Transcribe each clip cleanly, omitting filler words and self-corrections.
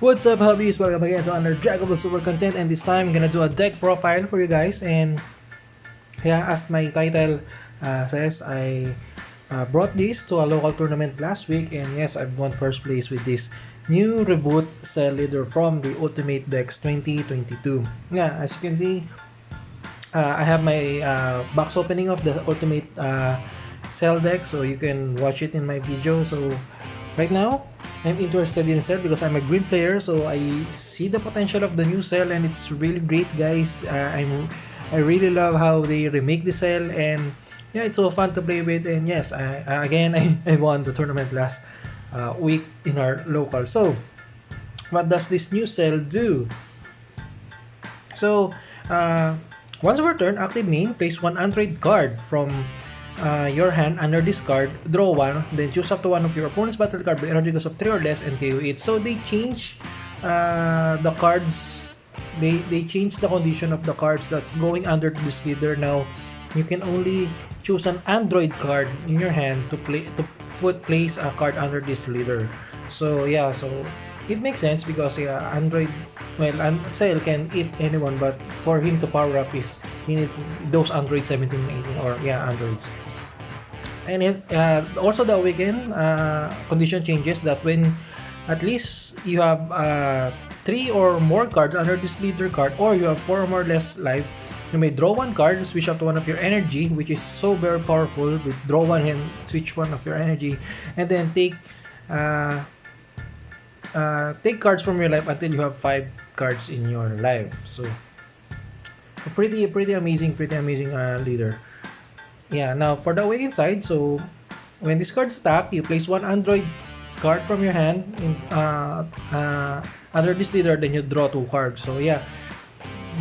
What's up, hobbies? Welcome again to another Dragon Ball Super content, and this time I'm gonna do a deck profile for you guys. And yeah, as my title says, I brought this to a local tournament last week, and yes, I've won first place with this new reboot cell leader from the Ultimate Decks 2022. Yeah, as you can see, I have my box opening of the Ultimate cell deck, so you can watch it in my video. So right now, I'm interested in Cell because I'm a green player, so I see the potential of the new Cell, and it's really great, guys. I really love how they remake the Cell, and yeah, it's so fun to play with. And yes, I won the tournament last week in our local. So what does this new Cell do? So once per turn, active main, place one Android card from your hand under this card, draw one, then choose up to one of your opponent's battle card by energy cost of 3 or less and KO it. So they change the cards, they change the condition of the cards that's going under this leader. Now you can only choose an Android card in your hand to place a card under this leader. So yeah, so it makes sense because yeah, Android, well, Cell can eat anyone, but for him to power up is he needs those Android 17, 18, or yeah, Androids. And also the awaken condition changes that when at least you have 3 or more cards under this leader card, or you have 4 or more less life, you may draw one card, switch up to one of your energy, which is so very powerful. With draw one and switch one of your energy, and then take cards from your life until you have 5 cards in your life. So a pretty amazing leader. Yeah, now for the awaken side, so when this card's attack, you place one Android card from your hand in, under this leader, then you draw 2 cards. So yeah,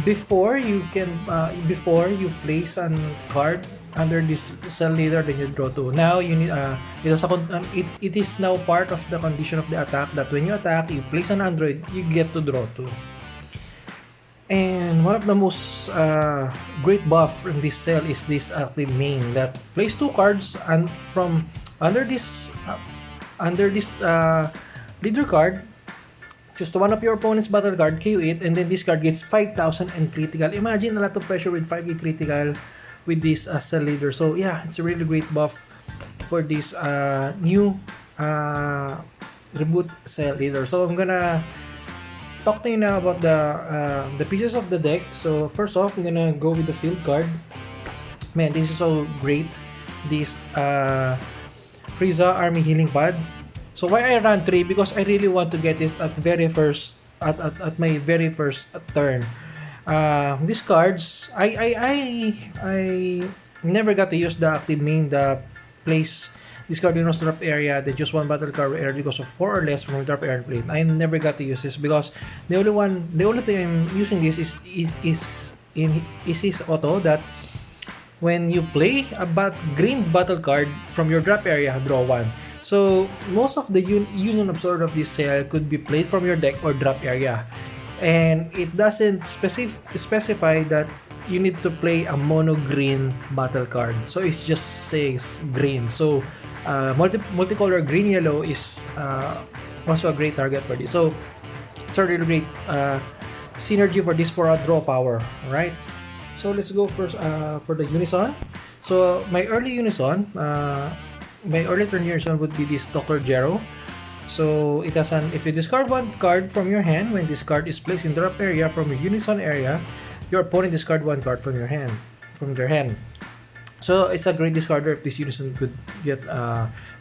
before you place a card under this cell leader, then you draw 2. Now you need it is now part of the condition of the attack that when you attack, you place an Android, you get to draw 2. And one of the most great buff from this cell is this active main that place 2 cards and from under this leader card, choose to one of your opponent's battle card, KO it, and then this card gets 5,000 and critical. Imagine a lot of pressure with 5k critical with this cell leader. So yeah, it's a really great buff for this new reboot cell leader. So I'm gonna talk to you now about the pieces of the deck. So first off, I'm gonna go with the field card. Man, this is so great. This Frieza Army Healing Pad. So why I ran 3? Because I really want to get it at my very first turn. These cards, I never got to use the active main, the place this card in drop area, they just one battle card area because of 4 or less from drop area plate. I never got to use this because the only thing I'm using this is his auto that when you play a green battle card from your drop area, draw 1. So most of the union absorb of this cell could be played from your deck or drop area, and it doesn't specify that you need to play a mono green battle card. So it just says green. So multicolor green yellow is also a great target for this. So it's a really great synergy for this for a draw power. Right. So let's go first for the Unison. So my early Unison, my early turn Unison would be this Dr. Gero. So it has if you discard one card from your hand, when this card is placed in the drop area from your Unison area, your opponent discard one card from their hand. So it's a great discarder if this Unison could get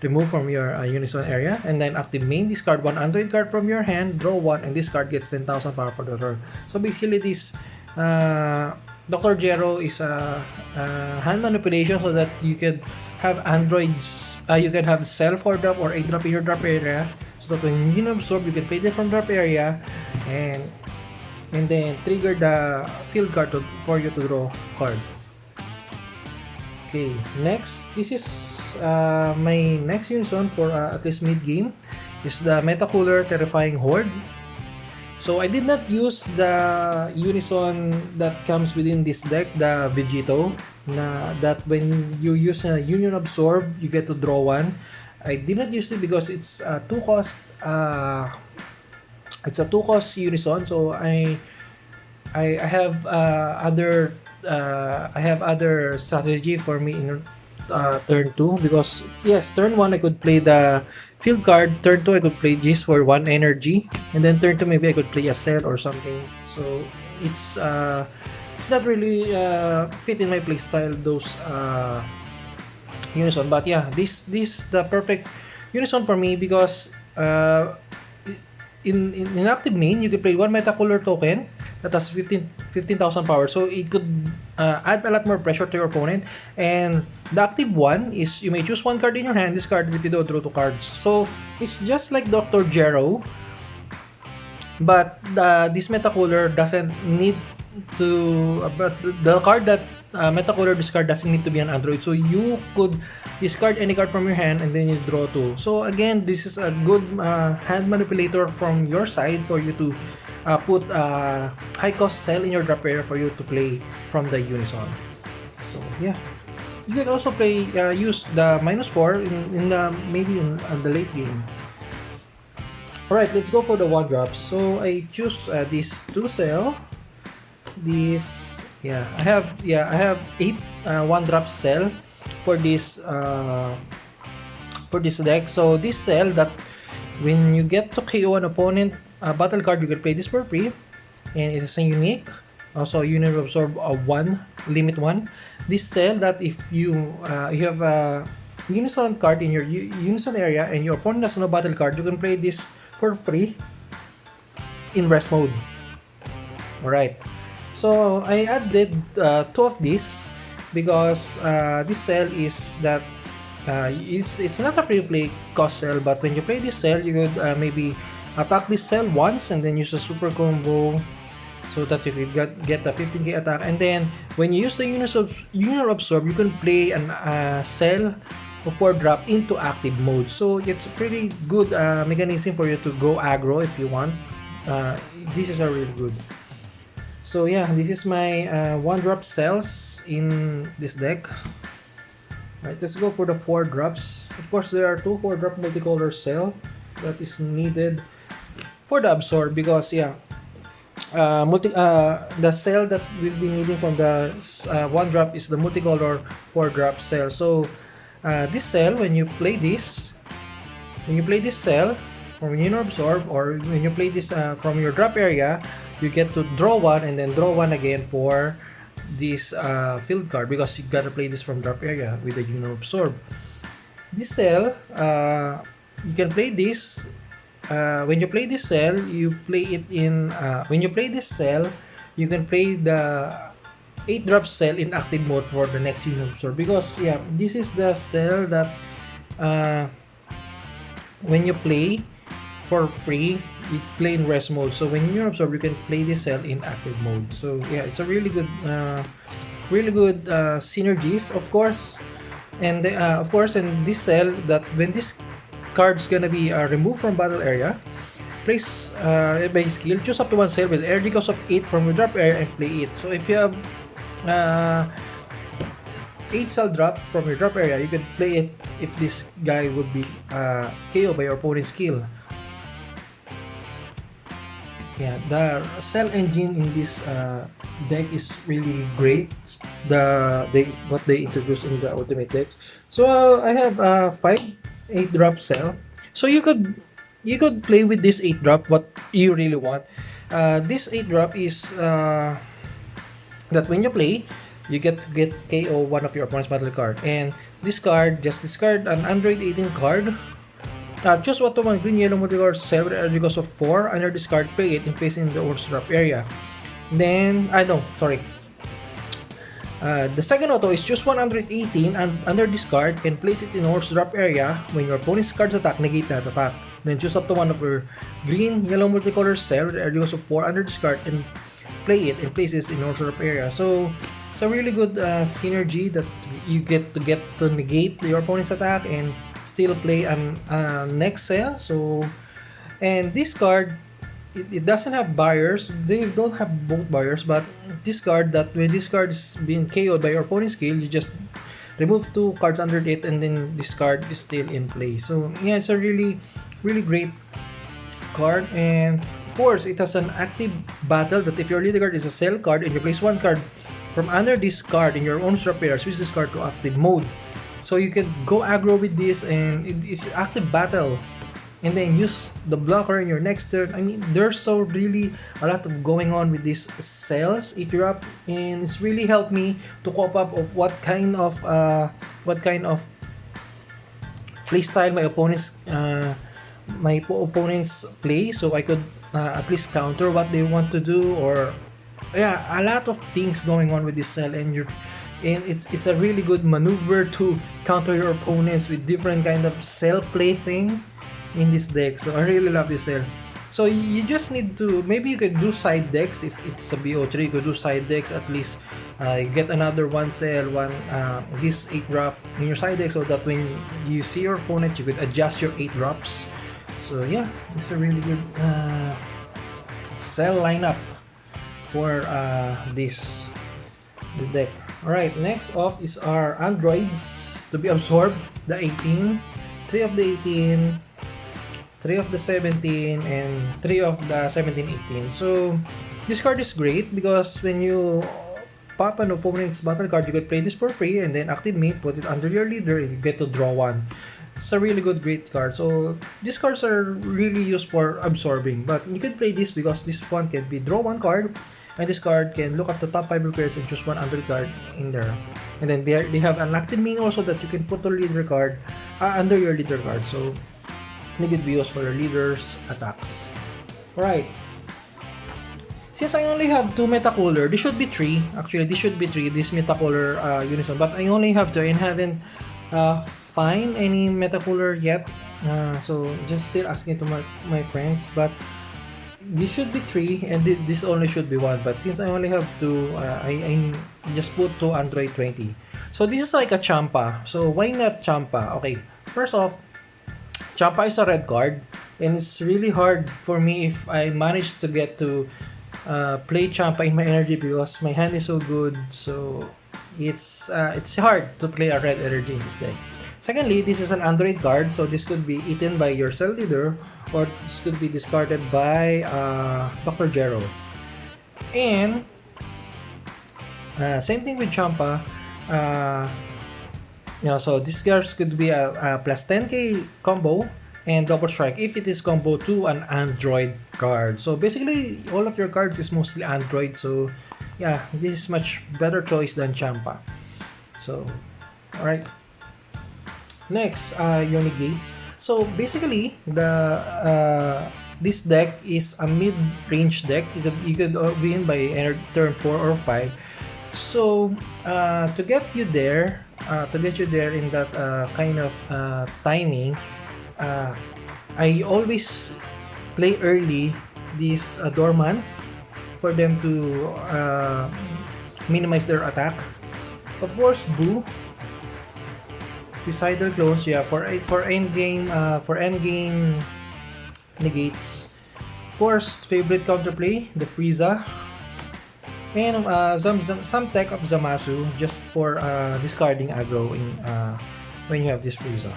removed from your Unison area. And then active main, discard one Android card from your hand, draw 1, and this card gets 10,000 power for the turn. So basically this Dr. Gero is hand manipulation so that you can have androids, you can have cell 4 drop or 8 drop in your drop area, so that when you absorb, you can play them from drop area and then trigger the field card for you to draw card. Okay, next, this is my next Unison for at least mid game is the Meta Cooler Terrifying Horde. So I did not use the Unison that comes within this deck, the Vegito, that when you use a Union Absorb, you get to draw 1. I did not use it because it's 2 cost It's a 2 cost unison, so I have other strategy for me in turn 2, because yes, turn 1 I could play the field card, turn 2 I could play this for 1 energy, and then turn 2 maybe I could play a cell or something. So it's not really fit in my playstyle, those unison. But yeah, this the perfect unison for me, because in active main you can play one metacolor token that has 15,000 power, so it could add a lot more pressure to your opponent. And the active one is you may choose one card in your hand, this card if you don't draw 2 cards. So it's just like Dr. Jero, but this metacolor doesn't need to but the card that metacolor discard doesn't need to be an android, so you could discard any card from your hand and then you draw 2. So again, this is a good hand manipulator from your side for you to put high cost cell in your drop area for you to play from the unison. So yeah, you can also play use the -4 in the maybe in the late game. Alright, let's go for the 1-drops. So I choose these 2 cell. This I have 8 1-drop cell for this deck. So this cell that when you get to KO an opponent battle card, you can play this for free, and it is a unique. Also, you never absorb a 1 limit 1. This cell that if you have a unison card in your unison area and your opponent has no battle card, you can play this for free in rest mode. Alright, so I added 2 of these because this cell is that it's not a free play cost cell, but when you play this cell, you could maybe attack this cell once and then use a super combo so that you could get a 15k attack. And then when you use the Union Absorb, you can play an cell of 4-drop into active mode. So it's a pretty good mechanism for you to go aggro if you want. This is a really good. So yeah, this is my 1-drop cells in this deck. Right, let's go for the 4-drops. Of course, there are 2 4-drop multicolor cell that is needed for the absorb, because yeah, the cell that we'll be needing from the 1-drop is the multicolor 4-drop cell. So this cell, when you play this cell from your absorb, or when you play this from your drop area, you get to draw 1 and then draw 1 again for this field card, because you gotta play this from drop area with the Union Absorb. This cell, you can play this when you play this cell, you play it in when you play this cell, you can play the 8-drop cell in active mode for the next Union Absorb, because yeah, this is the cell that when you play for free, you play in rest mode. So when you absorb, you can play this cell in active mode. So yeah, it's a really good synergies, of course. And of course, in this cell, that when this card's gonna be removed from battle area, place by skill, choose up to 1 cell with energy cost of 8 from your drop area and play it. So if you have 8 cell drop from your drop area, you can play it if this guy would be KO by your opponent's skill. Yeah, the cell engine in this deck is really great. What they introduced in the ultimate decks. So I have 8-drop cell. So you could play with this 8-drop what you really want. This 8-drop is that when you play, you get to get KO one of your opponent's battle card, and this card, just discard an Android 18 card. Choose what to one green yellow multicolor cell with energy cost of 4 under discard, play it and place in the orange drop area. Then the second auto is choose 118 and under discard and place it in orange drop area. When your opponent's cards attack, negate that attack. Then choose up to one of your green yellow multicolor cell with energy cost of 4 under discard and play it and place it in orange drop area. So it's a really good synergy that you get to negate your opponent's attack and still play an next cell. So, and this card, it doesn't have barriers. They don't have both barriers, but this card, that when this card is being KO'd by your opponent's skill, you just remove 2 cards under it and then this card is still in play. So yeah, it's a really great card. And of course, it has an active battle that if your leader card is a sell card and you place one card from under this card in your own swap pair, switch this card to active mode. So you can go aggro with this, and it's active battle. And then use the blocker in your next turn. I mean, there's so really a lot of going on with these cells, interrupt, and it's really helped me to cope up of what kind of playstyle my opponents play, so I could at least counter what they want to do, or yeah, a lot of things going on with this cell, and it's a really good maneuver to counter your opponents with different kind of cell play thing in this deck. So I really love this cell. So you just need to, maybe you could do side decks if it's a BO3. You could do side decks, at least get another one cell, this 8 drop in your side deck, so that when you see your opponent, you could adjust your 8 drops. So yeah, it's a really good cell lineup for the deck. Alright, next off is our androids to be absorbed, the 18, 3 of the 18, 3 of the 17, and 3 of the 17-18. So this card is great because when you pop an opponent's battle card, you could play this for free and then activate, put it under your leader, and you get to draw one. It's a really good, great card. So these cards are really used for absorbing, but you can play this because this one can be draw one card, and this card can look at the top 5 pairs and choose one under card in there. And then they have an active main also that you can put the leader card under your leader card. So they could be used for your leader's attacks. Alright. Since I only have 2 Metacolor, this should be 3. Actually, this should be 3, this Metacolor Unison. But I only have 2 and haven't find any Metacolor yet. So just still asking to my friends. But this should be 3 and this only should be 1. But since I only have 2, I just put 2 Android 20. So this is like a Champa. So why not Champa? Okay, first off, Champa is a red card, and it's really hard for me if I manage to get to play Champa in my energy because my hand is so good. So it's hard to play a red energy in this deck. Secondly, this is an Android card, so this could be eaten by your cell leader, or this could be discarded by Dr. Jero. And same thing with Champa. So this cards could be a plus 10k combo and double strike if it is combo to an Android card. So basically, all of your cards is mostly Android. So yeah, this is much better choice than Champa. So alright. Next, your negates. So basically, this deck is a mid-range deck. You could win by turn 4 or 5. So to get you there in that kind of timing, I always play early this Dormant for them to minimize their attack. Of course, Boo, Suicidal Clones, yeah, for endgame negates. Of course, favorite counterplay, the Frieza. And some tech of Zamasu just for discarding aggro when you have this Frieza.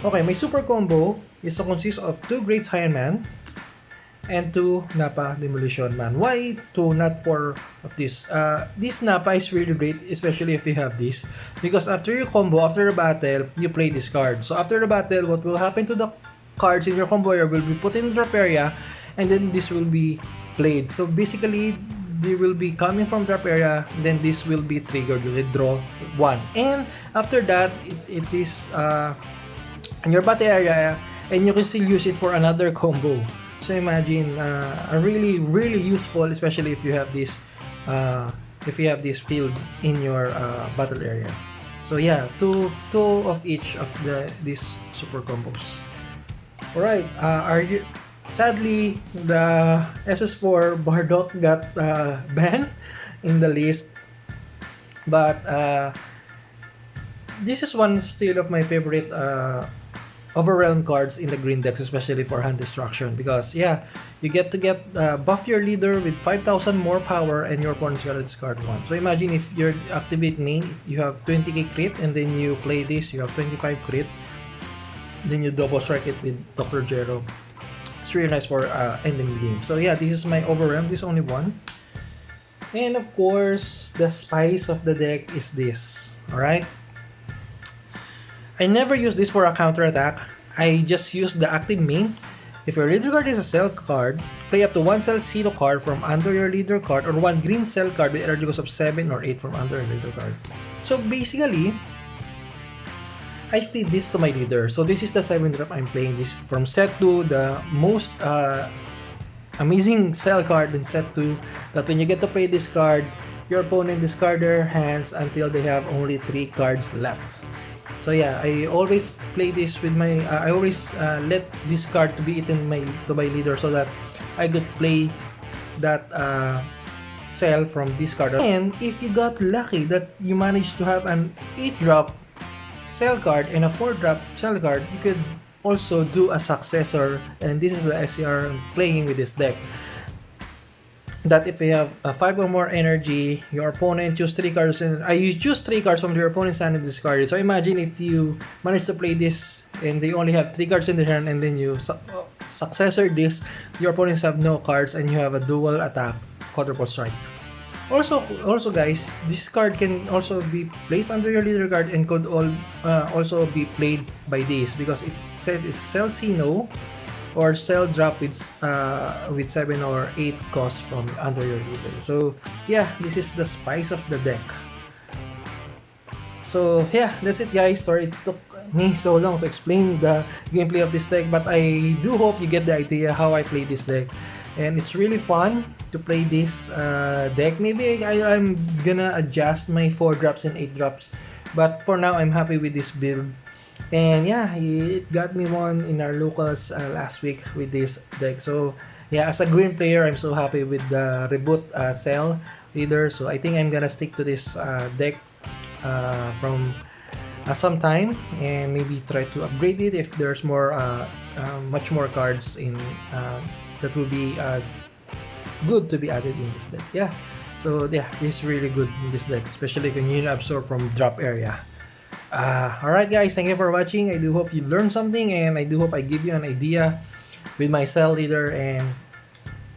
Okay, my super combo is to consist of 2 Great Saiyan Man and 2 Nappa Demolition Man. Why 2, not 4 of this? This Nappa is really great, especially if you have this, because after you combo, after the battle, you play this card. So after the battle, what will happen to the cards in your combo area will be put in the drop area, and then this will be played. So basically, they will be coming from drop area, then this will be triggered. You will draw 1, and after that, it is in your battle area, and you can still use it for another combo. So imagine a really useful, especially if you have this field in your battle area. So yeah, two of each of these super combos. Alright, sadly, the SS4 Bardock got banned in the list, but this is one still of my favorite overwhelm cards in the green decks, especially for hand destruction, because yeah, you get to buff your leader with 5,000 more power and your opponent's gonna discard 1. So imagine if your activate main, you have 20k crit, and then you play this, you have 25 crit, then you double strike it with Dr. Jero. it's really nice for ending the game. So yeah, this is my overwhelm. This is only one. And of course, the spice of the deck is this. Alright? I never use this for a counter attack. I just use the active main. If your leader card is a cell card, play up to one cell Zero card from under your leader card or one green cell card with energy cost of 7 or 8 from under your leader card. So basically, I feed this to my leader. So this is the 7 drop I'm playing this from set 2, the most amazing cell card in set 2, that when you get to play this card, your opponent discard their hands until they have only 3 cards left. So yeah, I always play this with my I always let this card to be eaten to my leader so that I could play that cell from this card. And if you got lucky that you managed to have an 8-drop cell card and a 4-drop cell card, you could also do a successor, and this is the SCR I'm playing with this deck. That if you have 5 or more energy, your opponent choose 3 cards, and you choose 3 cards from your opponent's hand and discard it. So imagine if you manage to play this and they only have 3 cards in their hand, and then you successor this, your opponents have no cards, and you have a dual attack quadruple strike. Also guys, this card can also be placed under your leader card and could also be played by this, because it says it's Cell Xeno or cell drop with 7 or 8 cost from under your leader. So yeah, this is the spice of the deck. So yeah, that's it guys. Sorry it took me so long to explain the gameplay of this deck, but I do hope you get the idea how I play this deck. And it's really fun to play this deck. Maybe I'm gonna adjust my 4 drops and 8 drops, but for now I'm happy with this build. And yeah, it got me one in our locals last week with this deck. So yeah, as a green player, I'm so happy with the reboot cell leader. So I think I'm gonna stick to this deck from some time, and maybe try to upgrade it if there's more much more cards in that will be good to be added in this deck. Yeah, so yeah, this is really good in this deck, especially when you absorb from drop area. Alright guys, thank you for watching. I do hope you learned something, and I do hope I give you an idea with my cell leader. And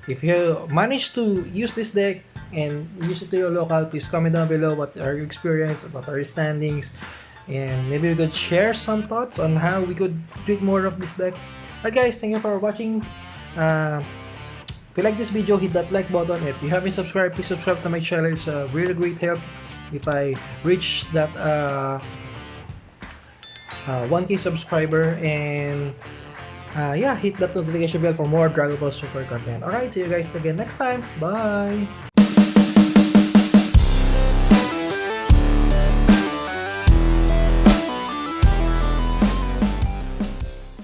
if you manage to use this deck and use it to your local, please comment down below what are your experience, what are your standings, and maybe we could share some thoughts on how we could tweak more of this deck. Alright guys, thank you for watching. If you like this video, hit that like button. If you haven't subscribed, please subscribe to my channel. It's a really great help if I reach that 1K subscriber. And yeah, hit that notification bell for more Dragon Ball Super content. Alright, see you guys again next time. Bye!